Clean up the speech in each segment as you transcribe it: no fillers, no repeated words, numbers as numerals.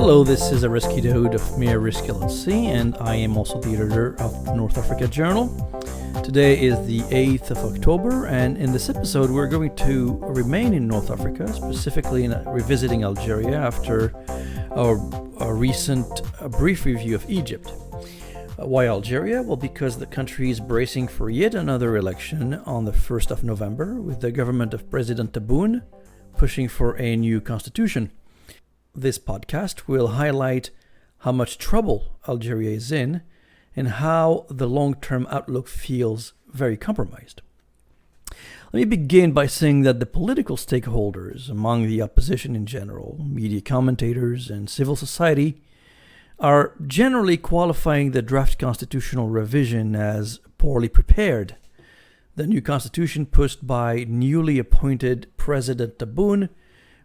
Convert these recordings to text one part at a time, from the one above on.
Hello, this is Arezki Daoud of Mir Risk LLC, and I am also the editor of the North Africa Journal. Today is the 8th of October, and in this episode we're going to remain in North Africa, specifically in revisiting Algeria after a recent brief review of Egypt. Why Algeria? Well, because the country is bracing for yet another election on the 1st of November, with the government of President Tebboune pushing for a new constitution. This podcast will highlight how much trouble Algeria is in and how the long-term outlook feels very compromised. Let me begin by saying that the political stakeholders among the opposition in general, media commentators, and civil society are generally qualifying the draft constitutional revision as poorly prepared. The new constitution pushed by newly appointed President Tebboune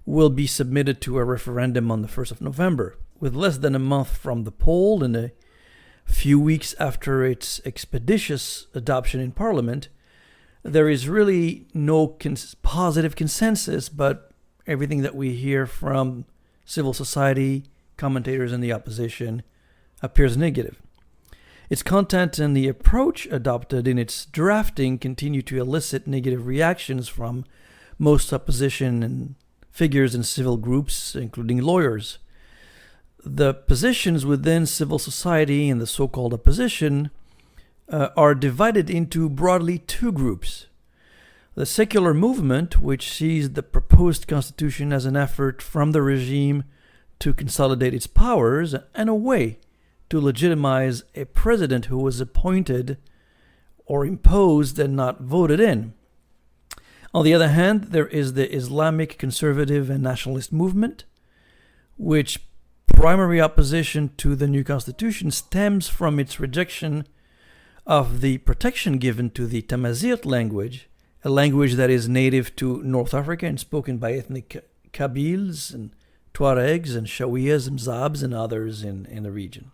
will be submitted to a referendum on the 1st of November. With less than a month from the poll and a few weeks after its expeditious adoption in Parliament, there is really no positive consensus, but everything that we hear from civil society, commentators, and the opposition appears negative. Its content and the approach adopted in its drafting continue to elicit negative reactions from most opposition and figures and civil groups, including lawyers. The positions within civil society and the so-called opposition are divided into broadly two groups. The secular movement, which sees the proposed constitution as an effort from the regime to consolidate its powers and a way to legitimize a president who was appointed or imposed and not voted in. On the other hand, there is the Islamic conservative and nationalist movement, which primary opposition to the new constitution stems from its rejection of the protection given to the Tamazight language, a language that is native to North Africa and spoken by ethnic Kabyles and Tuaregs and Shawiyas and Zabs and others in the region.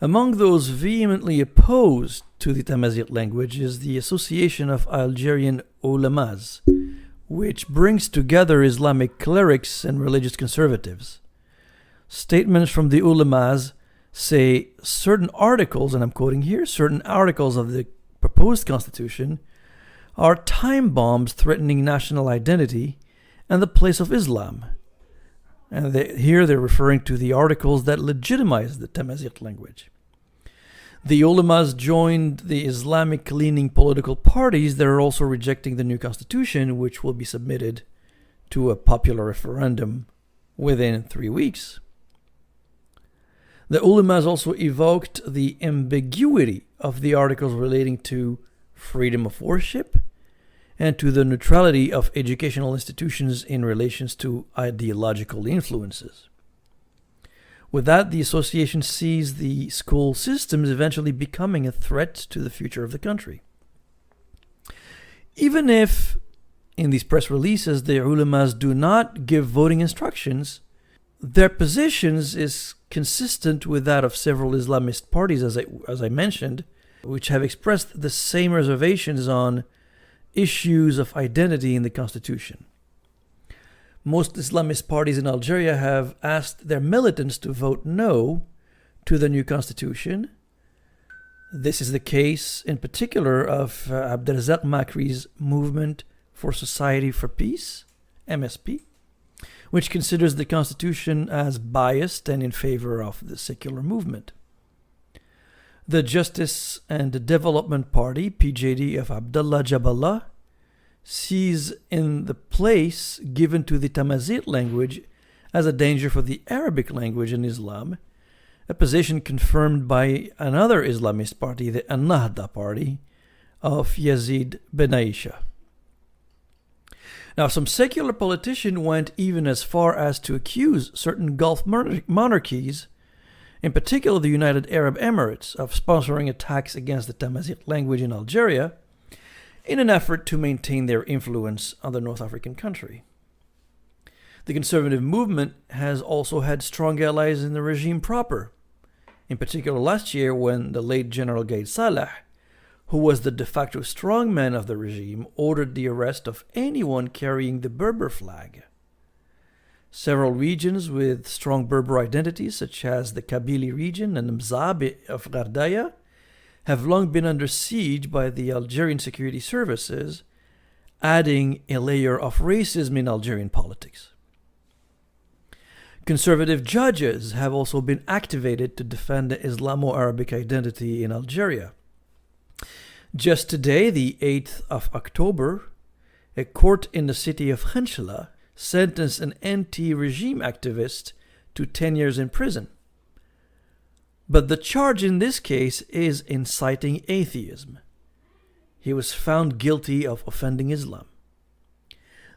Among those vehemently opposed to the Tamazight language is the Association of Algerian Ulamas, which brings together Islamic clerics and religious conservatives. Statements from the Ulamas say certain articles, and I'm quoting here, certain articles of the proposed constitution are time bombs threatening national identity and the place of Islam. And here they're referring to the articles that legitimize the Tamazight language. The ulamas joined the Islamic-leaning political parties that are also rejecting the new constitution, which will be submitted to a popular referendum within 3 weeks. The ulamas also evoked the ambiguity of the articles relating to freedom of worship and to the neutrality of educational institutions in relations to ideological influences. With that, the association sees the school systems eventually becoming a threat to the future of the country. Even if, in these press releases, the ulamas do not give voting instructions, their positions is consistent with that of several Islamist parties, as I mentioned, which have expressed the same reservations on issues of identity in the constitution. Most Islamist parties in Algeria have asked their militants to vote no to the new constitution. This is the case in particular of Abdelrazak Makri's Movement for Society for Peace, MSP, which considers the constitution as biased and in favor of the secular movement. The Justice and Development Party, PJD, of Abdallah Jaballah, sees in the place given to the Tamazight language as a danger for the Arabic language in Islam, a position confirmed by another Islamist party, the Ennahda party of Yazid Ben Aisha. Now, some secular politicians went even as far as to accuse certain Gulf monarchies, in particular the United Arab Emirates, of sponsoring attacks against the Tamazight language in Algeria, in an effort to maintain their influence on the North African country. The conservative movement has also had strong allies in the regime proper, in particular last year when the late General Gaid Salah, who was the de facto strongman of the regime, ordered the arrest of anyone carrying the Berber flag. Several regions with strong Berber identities, such as the Kabylie region and the Mzabi of Gardaya, have long been under siege by the Algerian security services, adding a layer of racism in Algerian politics. Conservative judges have also been activated to defend the Islamo-Arabic identity in Algeria. Just today, the 8th of October, a court in the city of Khenchela sentenced an anti-regime activist to 10 years in prison. But the charge in this case is inciting atheism. He was found guilty of offending Islam.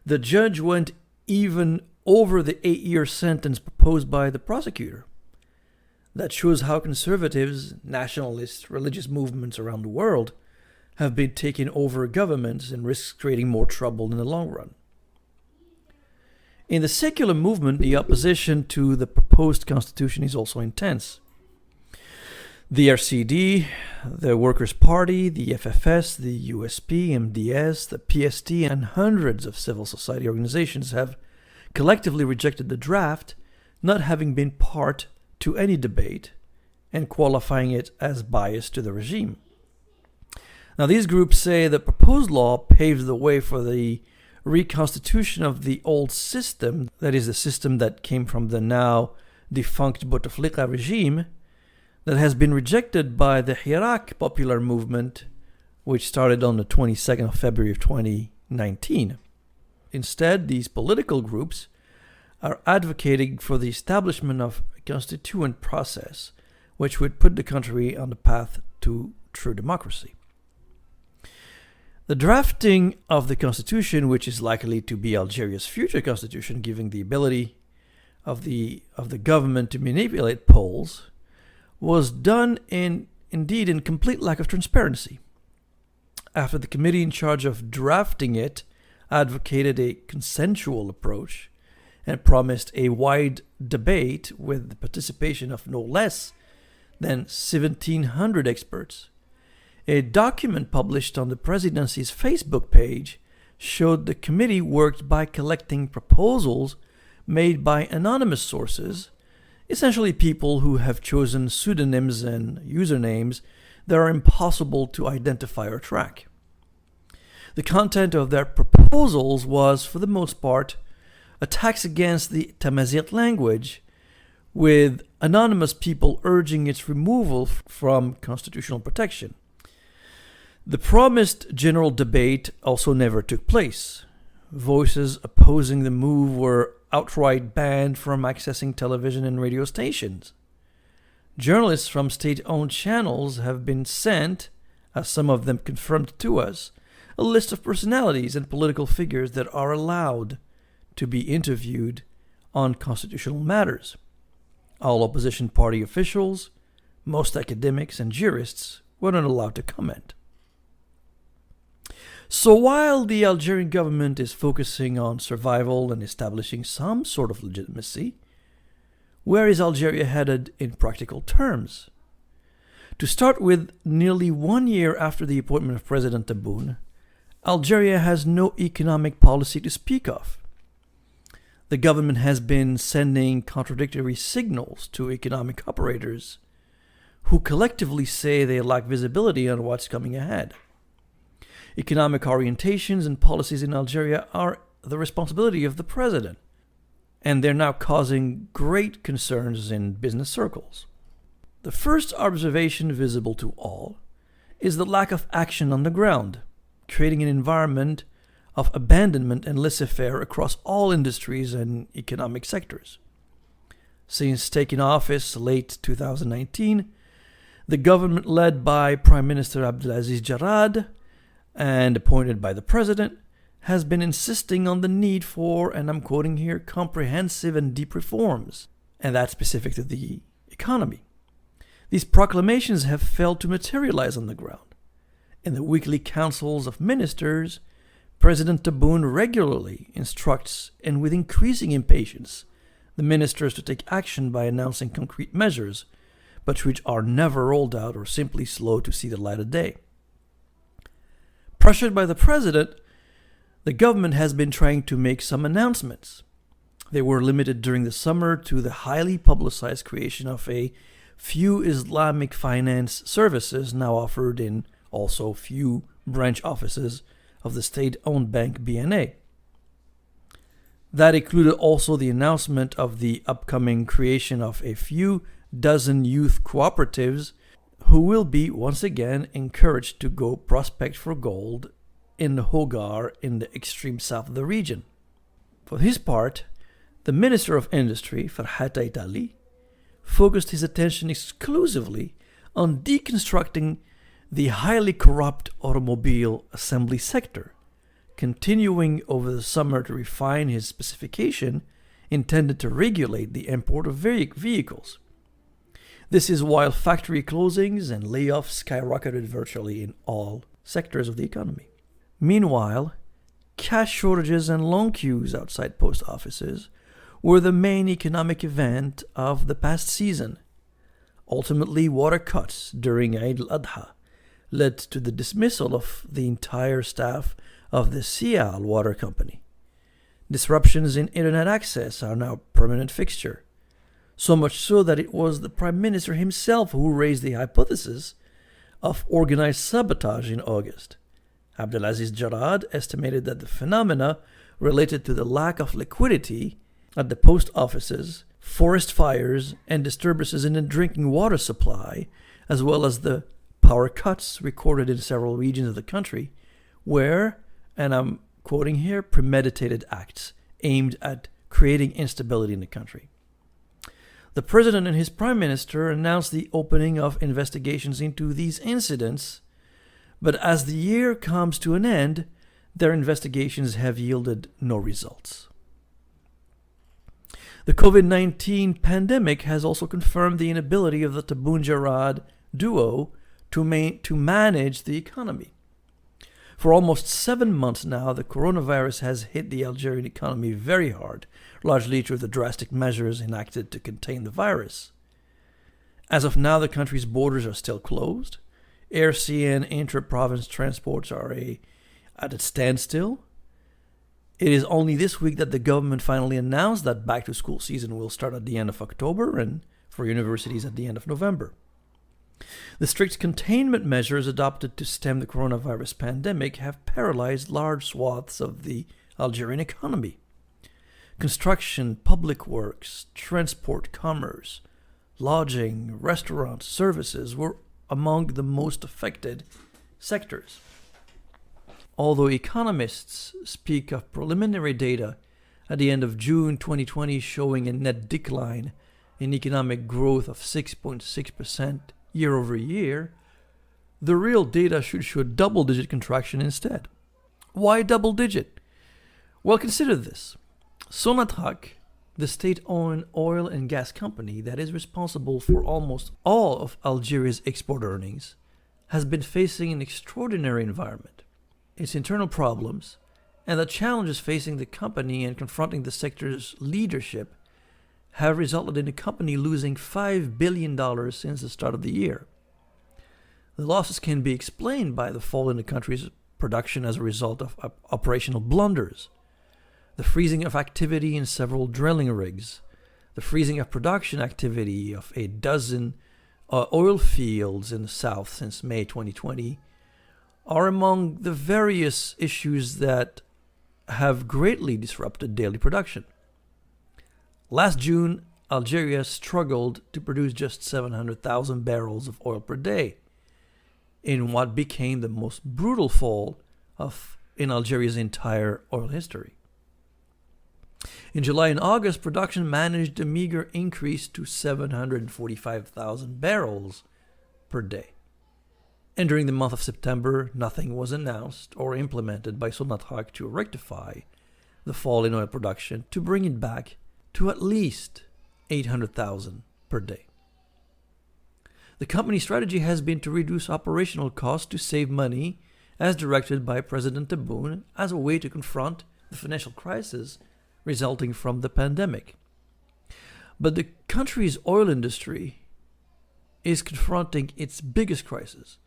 The judge went even over the 8-year sentence proposed by the prosecutor. That shows how conservatives, nationalists, religious movements around the world have been taking over governments and risk creating more trouble in the long run. In the secular movement, the opposition to the proposed constitution is also intense. The RCD, the Workers' Party, the FFS, the USP, MDS, the PST, and hundreds of civil society organizations have collectively rejected the draft, not having been part to any debate and qualifying it as biased to the regime. Now, these groups say the proposed law paves the way for the reconstitution of the old system, that is, the system that came from the now defunct Bouteflika regime, that has been rejected by the Hirak popular movement, which started on the 22nd of February of 2019. Instead, these political groups are advocating for the establishment of a constituent process, which would put the country on the path to true democracy. The drafting of the constitution, which is likely to be Algeria's future constitution, giving the ability of the government to manipulate polls, was done indeed in complete lack of transparency. After the committee in charge of drafting it advocated a consensual approach and promised a wide debate with the participation of no less than 1,700 experts, a document published on the presidency's Facebook page showed the committee worked by collecting proposals made by anonymous sources, essentially people who have chosen pseudonyms and usernames that are impossible to identify or track. The content of their proposals was, for the most part, attacks against the Tamazight language, with anonymous people urging its removal from constitutional protection. The promised general debate also never took place. Voices opposing the move were outright banned from accessing television and radio stations. Journalists from state-owned channels have been sent, as some of them confirmed to us, a list of personalities and political figures that are allowed to be interviewed on constitutional matters. All opposition party officials, most academics, and jurists were not allowed to comment. So while the Algerian government is focusing on survival and establishing some sort of legitimacy, where is Algeria headed in practical terms? To start with, nearly 1 year after the appointment of President Tebboune, Algeria has no economic policy to speak of. The government has been sending contradictory signals to economic operators who collectively say they lack visibility on what's coming ahead. Economic orientations and policies in Algeria are the responsibility of the president, and they're now causing great concerns in business circles. The first observation visible to all is the lack of action on the ground, creating an environment of abandonment and laissez-faire across all industries and economic sectors. Since taking office late 2019, the government led by Prime Minister Abdelaziz Jarrad and appointed by the president has been insisting on the need for, and I'm quoting here, comprehensive and deep reforms, and that's specific to the economy. These proclamations have failed to materialize on the ground. In the weekly councils of ministers, President Tebboune regularly instructs, and with increasing impatience, the ministers to take action by announcing concrete measures, but which are never rolled out or simply slow to see the light of day. Pressured by the president, the government has been trying to make some announcements. They were limited during the summer to the highly publicized creation of a few Islamic finance services now offered in also few branch offices of the state-owned bank BNA. That included also the announcement of the upcoming creation of a few dozen youth cooperatives who will be once again encouraged to go prospect for gold in the Hogar in the extreme south of the region. For his part, the Minister of Industry, Farhat Aitali, focused his attention exclusively on deconstructing the highly corrupt automobile assembly sector, continuing over the summer to refine his specification intended to regulate the import of vehicles. This is while factory closings and layoffs skyrocketed virtually in all sectors of the economy. Meanwhile, cash shortages and long queues outside post offices were the main economic event of the past season. Ultimately, water cuts during Eid al-Adha led to the dismissal of the entire staff of the Sial Water Company. Disruptions in internet access are now a permanent fixture, so much so that it was the Prime Minister himself who raised the hypothesis of organized sabotage in August. Abdelaziz Jarrad estimated that the phenomena related to the lack of liquidity at the post offices, forest fires, and disturbances in the drinking water supply, as well as the power cuts recorded in several regions of the country, were, and I'm quoting here, premeditated acts aimed at creating instability in the country. The President and his Prime Minister announced the opening of investigations into these incidents, but as the year comes to an end, their investigations have yielded no results. The COVID-19 pandemic has also confirmed the inability of the Tebboune-Jarrad duo to manage the economy. For almost 7 months now, the coronavirus has hit the Algerian economy very hard, largely through the drastic measures enacted to contain the virus. As of now, the country's borders are still closed. Air, sea, and intra-province transports are at a standstill. It is only this week that the government finally announced that back-to-school season will start at the end of October and for universities at the end of November. The strict containment measures adopted to stem the coronavirus pandemic have paralyzed large swaths of the Algerian economy. Construction, public works, transport, commerce, lodging, restaurants, services were among the most affected sectors. Although economists speak of preliminary data at the end of June 2020 showing a net decline in economic growth of 6.6% year over year, the real data should show double-digit contraction instead. Why double-digit? Well, consider this. Sonatrach, the state-owned oil and gas company that is responsible for almost all of Algeria's export earnings, has been facing an extraordinary environment. Its internal problems and the challenges facing the company and confronting the sector's leadership have resulted in the company losing $5 billion since the start of the year. The losses can be explained by the fall in the country's production as a result of operational blunders, the freezing of activity in several drilling rigs, the freezing of production activity of a dozen oil fields in the south since May 2020, are among the various issues that have greatly disrupted daily production. Last June, Algeria struggled to produce just 700,000 barrels of oil per day, in what became the most brutal fall in Algeria's entire oil history. In July and August, production managed a meager increase to 745,000 barrels per day. And during the month of September, nothing was announced or implemented by Sonatrach to rectify the fall in oil production to bring it back to at least 800,000 per day. The company's strategy has been to reduce operational costs to save money, as directed by President Tebboune, as a way to confront the financial crisis resulting from the pandemic. But the country's oil industry is confronting its biggest crisis,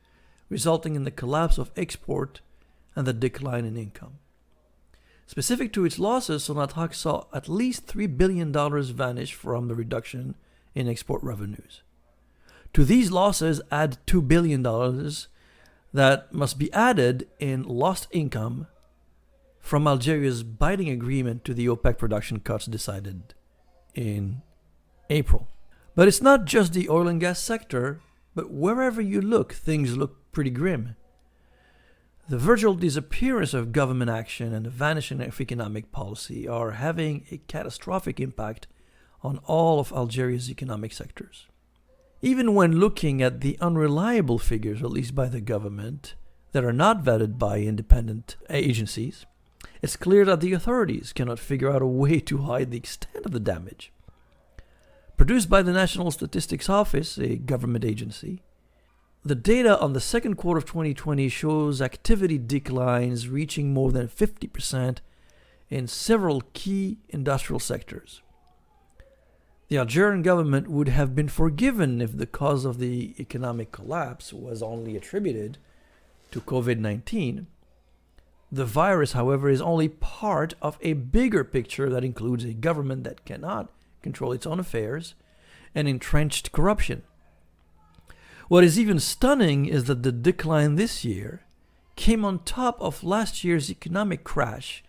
resulting in the collapse of export and the decline in income. Specific to its losses, Sonatrach saw at least $3 billion vanish from the reduction in export revenues. To these losses, add $2 billion that must be added in lost income from Algeria's binding agreement to the OPEC production cuts decided in April. But it's not just the oil and gas sector, but wherever you look, things look pretty grim. The virtual disappearance of government action and the vanishing of economic policy are having a catastrophic impact on all of Algeria's economic sectors. Even when looking at the unreliable figures released by the government that are not vetted by independent agencies, it's clear that the authorities cannot figure out a way to hide the extent of the damage. Produced by the National Statistics Office, a government agency, the data on the second quarter of 2020 shows activity declines reaching more than 50% in several key industrial sectors. The Algerian government would have been forgiven if the cause of the economic collapse was only attributed to COVID-19. The virus, however, is only part of a bigger picture that includes a government that cannot control its own affairs and entrenched corruption. What is even stunning is that the decline this year came on top of last year's economic crash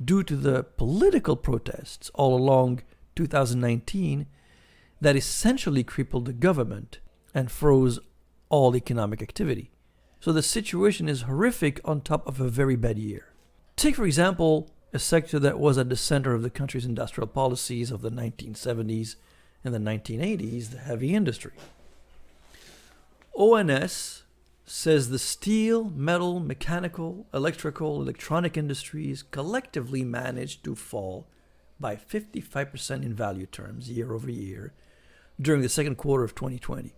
due to the political protests all along 2019 that essentially crippled the government and froze all economic activity. So the situation is horrific on top of a very bad year. Take, for example, a sector that was at the center of the country's industrial policies of the 1970s and the 1980s, the heavy industry. ONS says the steel, metal, mechanical, electrical, electronic industries collectively managed to fall by 55% in value terms year over year during the second quarter of 2020.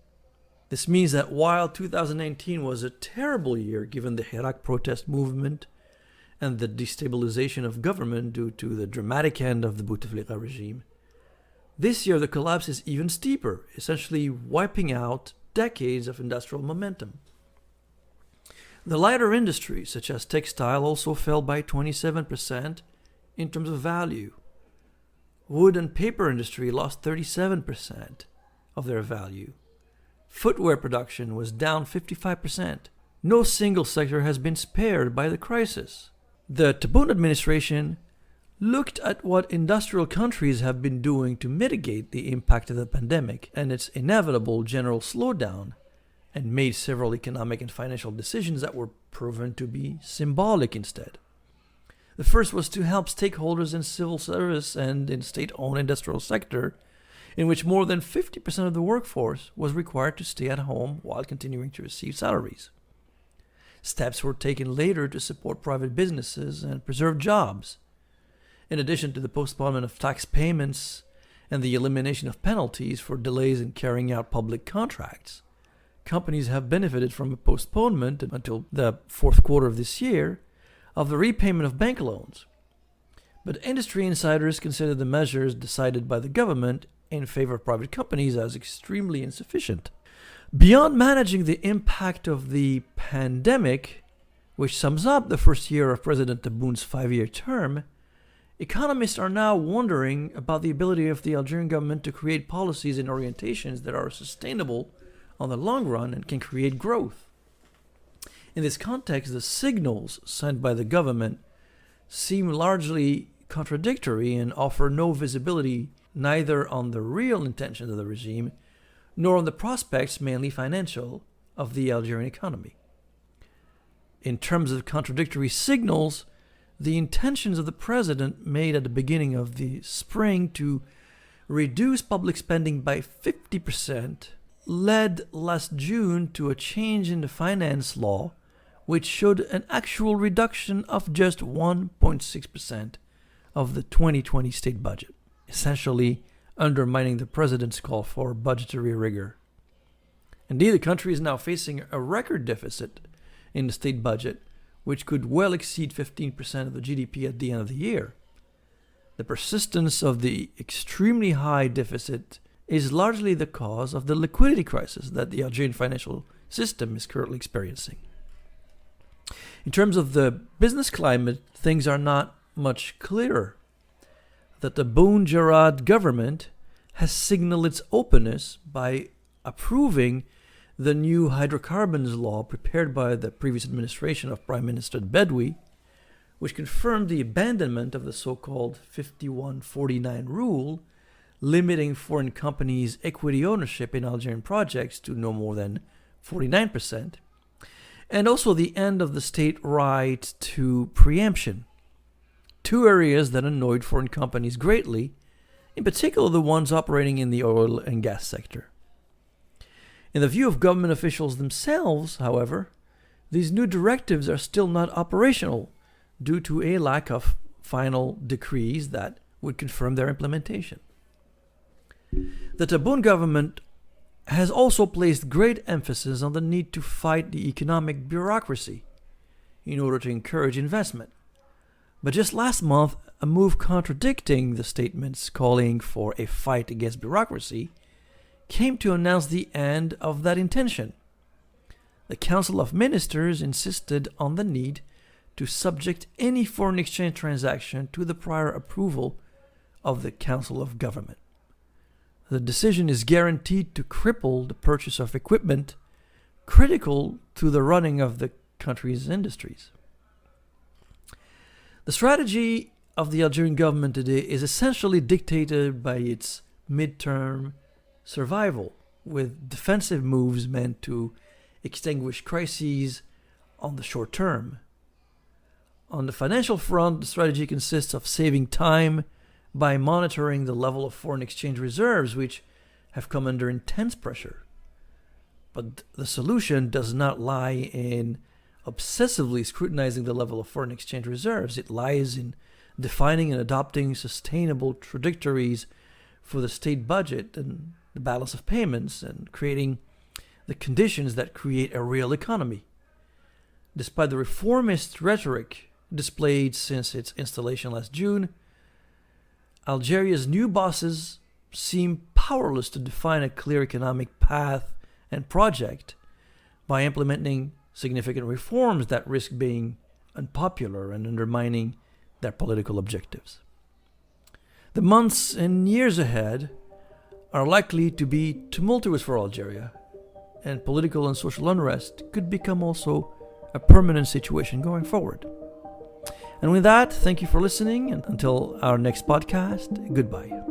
This means that while 2019 was a terrible year given the Hirak protest movement and the destabilization of government due to the dramatic end of the Bouteflika regime, this year the collapse is even steeper, essentially wiping out decades of industrial momentum. The lighter industries, such as textile, also fell by 27% in terms of value. Wood and paper industry lost 37% of their value. Footwear production was down 55%. No single sector has been spared by the crisis. The Tebboune administration looked at what industrial countries have been doing to mitigate the impact of the pandemic and its inevitable general slowdown, and made several economic and financial decisions that were proven to be symbolic instead. The first was to help stakeholders in civil service and in state-owned industrial sector, in which more than 50% of the workforce was required to stay at home while continuing to receive salaries. Steps were taken later to support private businesses and preserve jobs. In addition to the postponement of tax payments and the elimination of penalties for delays in carrying out public contracts, companies have benefited from a postponement until the fourth quarter of this year of the repayment of bank loans. But industry insiders consider the measures decided by the government in favor of private companies as extremely insufficient. Beyond managing the impact of the pandemic, which sums up the first year of President Tebboune's 5-year term, economists are now wondering about the ability of the Algerian government to create policies and orientations that are sustainable on the long run and can create growth. In this context, the signals sent by the government seem largely contradictory and offer no visibility neither on the real intentions of the regime nor on the prospects, mainly financial, of the Algerian economy. In terms of contradictory signals, the intentions of the president made at the beginning of the spring to reduce public spending by 50% led last June to a change in the finance law, which showed an actual reduction of just 1.6% of the 2020 state budget, essentially undermining the president's call for budgetary rigor. Indeed, the country is now facing a record deficit in the state budget, which could well exceed 15% of the GDP at the end of the year. The persistence of the extremely high deficit is largely the cause of the liquidity crisis that the Algerian financial system is currently experiencing. In terms of the business climate, things are not much clearer that the Tebboune Jarrad government has signaled its openness by approving the new hydrocarbons law prepared by the previous administration of Prime Minister Tebboune, which confirmed the abandonment of the so-called 5149 rule, limiting foreign companies' equity ownership in Algerian projects to no more than 49%, and also the end of the state right to preemption, two areas that annoyed foreign companies greatly, in particular the ones operating in the oil and gas sector. In the view of government officials themselves, however, these new directives are still not operational due to a lack of final decrees that would confirm their implementation. The Tebboune government has also placed great emphasis on the need to fight the economic bureaucracy in order to encourage investment. But just last month, a move contradicting the statements calling for a fight against bureaucracy came to announce the end of that intention. The Council of Ministers insisted on the need to subject any foreign exchange transaction to the prior approval of the Council of Government. The decision is guaranteed to cripple the purchase of equipment critical to the running of the country's industries. The strategy of the Algerian government today is essentially dictated by its midterm survival, with defensive moves meant to extinguish crises on the short term. On the financial front, the strategy consists of saving time by monitoring the level of foreign exchange reserves, which have come under intense pressure. But the solution does not lie in obsessively scrutinizing the level of foreign exchange reserves. It lies in defining and adopting sustainable trajectories for the state budget and the balance of payments, and creating the conditions that create a real economy. Despite the reformist rhetoric displayed since its installation last June, Algeria's new bosses seem powerless to define a clear economic path and project by implementing significant reforms that risk being unpopular and undermining their political objectives. The months and years ahead are likely to be tumultuous for Algeria, and political and social unrest could become also a permanent situation going forward. And with that, thank you for listening, and until our next podcast, goodbye.